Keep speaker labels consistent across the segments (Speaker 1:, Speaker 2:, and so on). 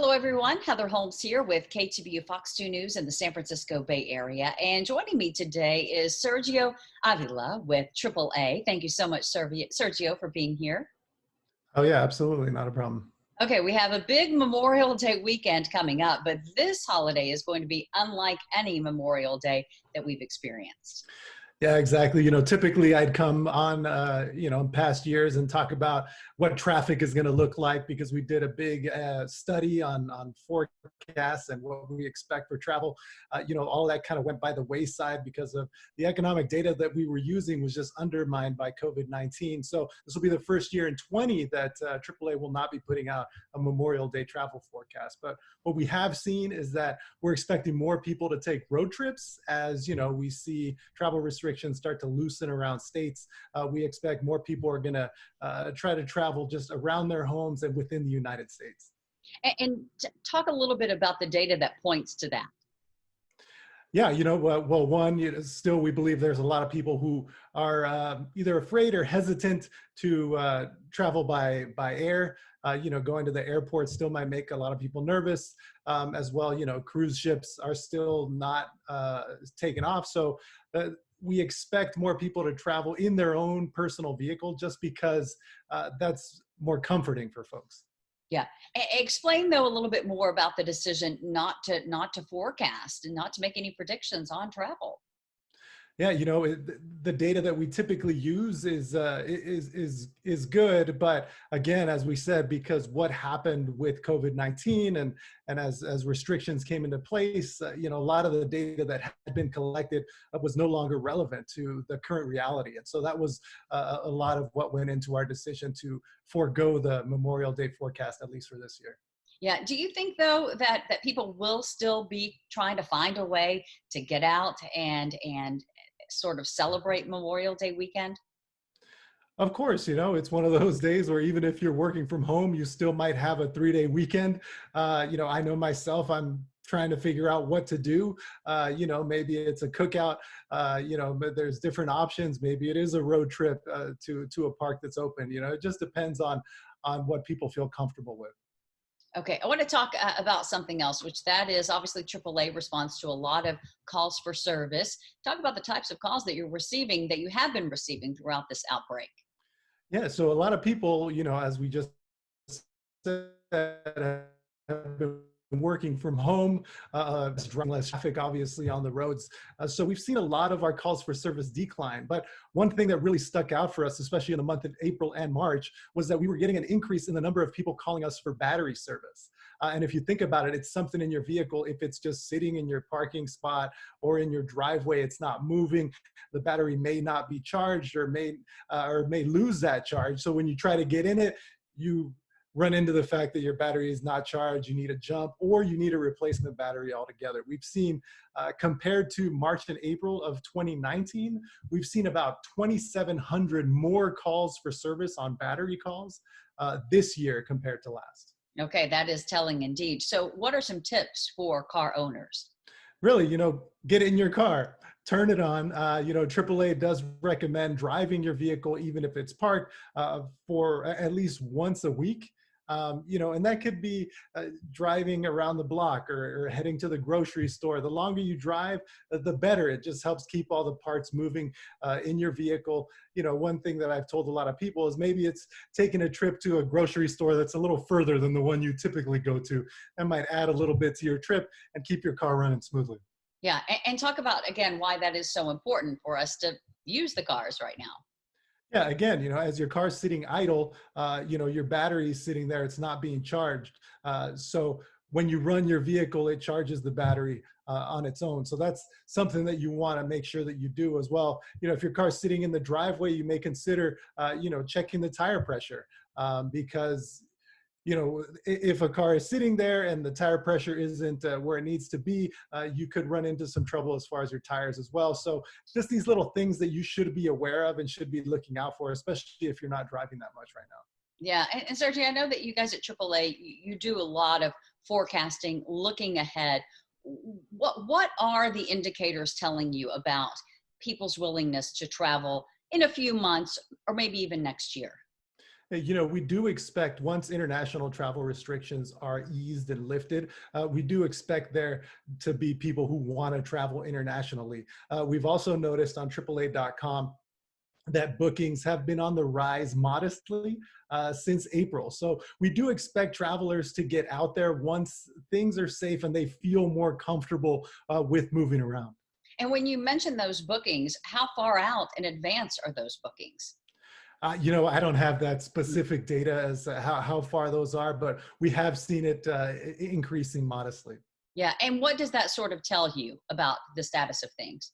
Speaker 1: Hello, everyone. Heather Holmes here with KTBU Fox 2 News in the San Francisco Bay Area. And joining me today is Sergio Avila with AAA. Thank you so much, Sergio, for being here.
Speaker 2: Oh yeah, absolutely. Not a problem.
Speaker 1: Okay, we have a big Memorial Day weekend coming up, but this holiday is going to be unlike any Memorial Day that we've experienced.
Speaker 2: Yeah, exactly. Typically I'd come on, in past years and talk about what traffic is going to look like because we did a big study on forecasts and what we expect for travel. All that kind of went by the wayside because of the economic data that we were using was just undermined by COVID-19. So this will be the first year in 20 that AAA will not be putting out a Memorial Day travel forecast. But what we have seen is that we're expecting more people to take road trips as, we see travel restrictions start to loosen around states. We expect more people are going to try to travel just around their homes and within the United States.
Speaker 1: And talk a little bit about the data that points to that.
Speaker 2: Yeah, well, one, still we believe there's a lot of people who are either afraid or hesitant to travel by air. Going to the airport still might make a lot of people nervous as well. Cruise ships are still not taken off. So we expect more people to travel in their own personal vehicle just because that's more comforting for folks.
Speaker 1: Yeah. Explain though a little bit more about the decision not to forecast and not to make any predictions on travel.
Speaker 2: Yeah, the data that we typically use is good, but again, as we said, because what happened with COVID-19 and as restrictions came into place, a lot of the data that had been collected was no longer relevant to the current reality, and so that was a lot of what went into our decision to forego the Memorial Day forecast, at least for this year.
Speaker 1: Yeah. Do you think though that people will still be trying to find a way to get out and sort of celebrate Memorial Day weekend?
Speaker 2: Of course, it's one of those days where even if you're working from home, you still might have a 3-day weekend. I know myself, I'm trying to figure out what to do. Maybe it's a cookout, but there's different options. Maybe it is a road trip to a park that's open. It just depends on what people feel comfortable with.
Speaker 1: Okay, I want to talk about something else, which that is obviously AAA responds to a lot of calls for service. Talk about the types of calls that you're receiving, that you have been receiving throughout this outbreak.
Speaker 2: Yeah, so a lot of people, as we just said, have been working from home, driving less traffic, obviously, on the roads. So we've seen a lot of our calls for service decline. But one thing that really stuck out for us, especially in the month of April and March, was that we were getting an increase in the number of people calling us for battery service. And if you think about it, it's something in your vehicle. If it's just sitting in your parking spot or in your driveway, it's not moving, the battery may not be charged or may lose that charge. So when you try to get in it, you run into the fact that your battery is not charged, you need a jump, or you need a replacement battery altogether. We've seen, compared to March and April of 2019, we've seen about 2,700 more calls for service on battery calls this year compared to last.
Speaker 1: Okay, that is telling indeed. So what are some tips for car owners?
Speaker 2: Really, get in your car, turn it on. AAA does recommend driving your vehicle, even if it's parked, for at least once a week. And that could be driving around the block or heading to the grocery store. The longer you drive, the better. It just helps keep all the parts moving in your vehicle. One thing that I've told a lot of people is maybe it's taking a trip to a grocery store that's a little further than the one you typically go to. That might add a little bit to your trip and keep your car running smoothly.
Speaker 1: Yeah, and talk about, again, why that is so important for us to use the cars right now.
Speaker 2: Yeah, again, as your car's sitting idle, your battery is sitting there, it's not being charged. So when you run your vehicle, it charges the battery on its own. So that's something that you want to make sure that you do as well. If your car's sitting in the driveway, you may consider, checking the tire pressure because if a car is sitting there and the tire pressure isn't where it needs to be, you could run into some trouble as far as your tires as well. So just these little things that you should be aware of and should be looking out for, especially if you're not driving that much right now.
Speaker 1: Yeah, and Sergio, I know that you guys at AAA, you do a lot of forecasting, looking ahead. What are the indicators telling you about people's willingness to travel in a few months or maybe even next year?
Speaker 2: We do expect once international travel restrictions are eased and lifted, we do expect there to be people who want to travel internationally. We've also noticed on AAA.com that bookings have been on the rise modestly since April. So we do expect travelers to get out there once things are safe and they feel more comfortable with moving around.
Speaker 1: And when you mention those bookings, how far out in advance are those bookings?
Speaker 2: I don't have that specific data as how far those are, but we have seen it increasing modestly.
Speaker 1: Yeah. And what does that sort of tell you about the status of things?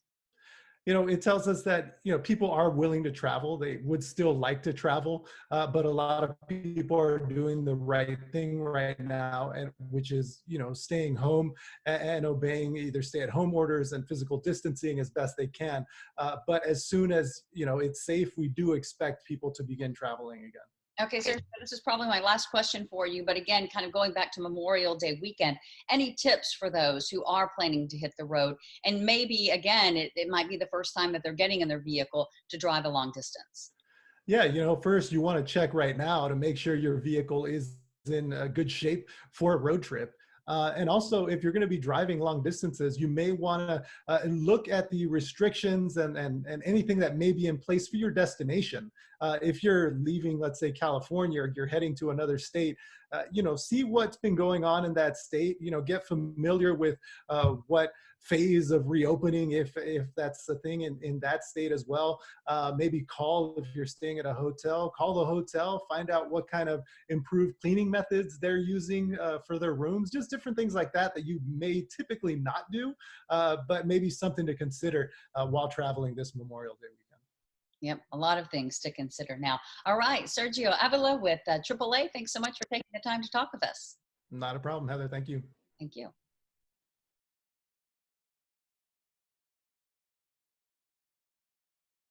Speaker 2: It tells us that, people are willing to travel. They would still like to travel, but a lot of people are doing the right thing right now, and which is, staying home and obeying either stay at home orders and physical distancing as best they can. But as soon as, it's safe, we do expect people to begin traveling again.
Speaker 1: Okay, so this is probably my last question for you, but again, kind of going back to Memorial Day weekend, any tips for those who are planning to hit the road? And maybe, again, it might be the first time that they're getting in their vehicle to drive a long distance.
Speaker 2: Yeah, first you want to check right now to make sure your vehicle is in good shape for a road trip. And also, if you're going to be driving long distances, you may want to look at the restrictions and anything that may be in place for your destination. If you're leaving, let's say, California, or you're heading to another state, see what's been going on in that state. Get familiar with what phase of reopening, if that's the thing in that state as well. Maybe call, if you're staying at a hotel, call the hotel, find out what kind of improved cleaning methods they're using for their rooms. Just different things like that you may typically not do, but maybe something to consider while traveling this Memorial Day weekend.
Speaker 1: Yep, a lot of things to consider now. All right, Sergio Avila with AAA, thanks so much for taking the time to talk with us.
Speaker 2: Not a problem, Heather. Thank you.
Speaker 1: Thank you.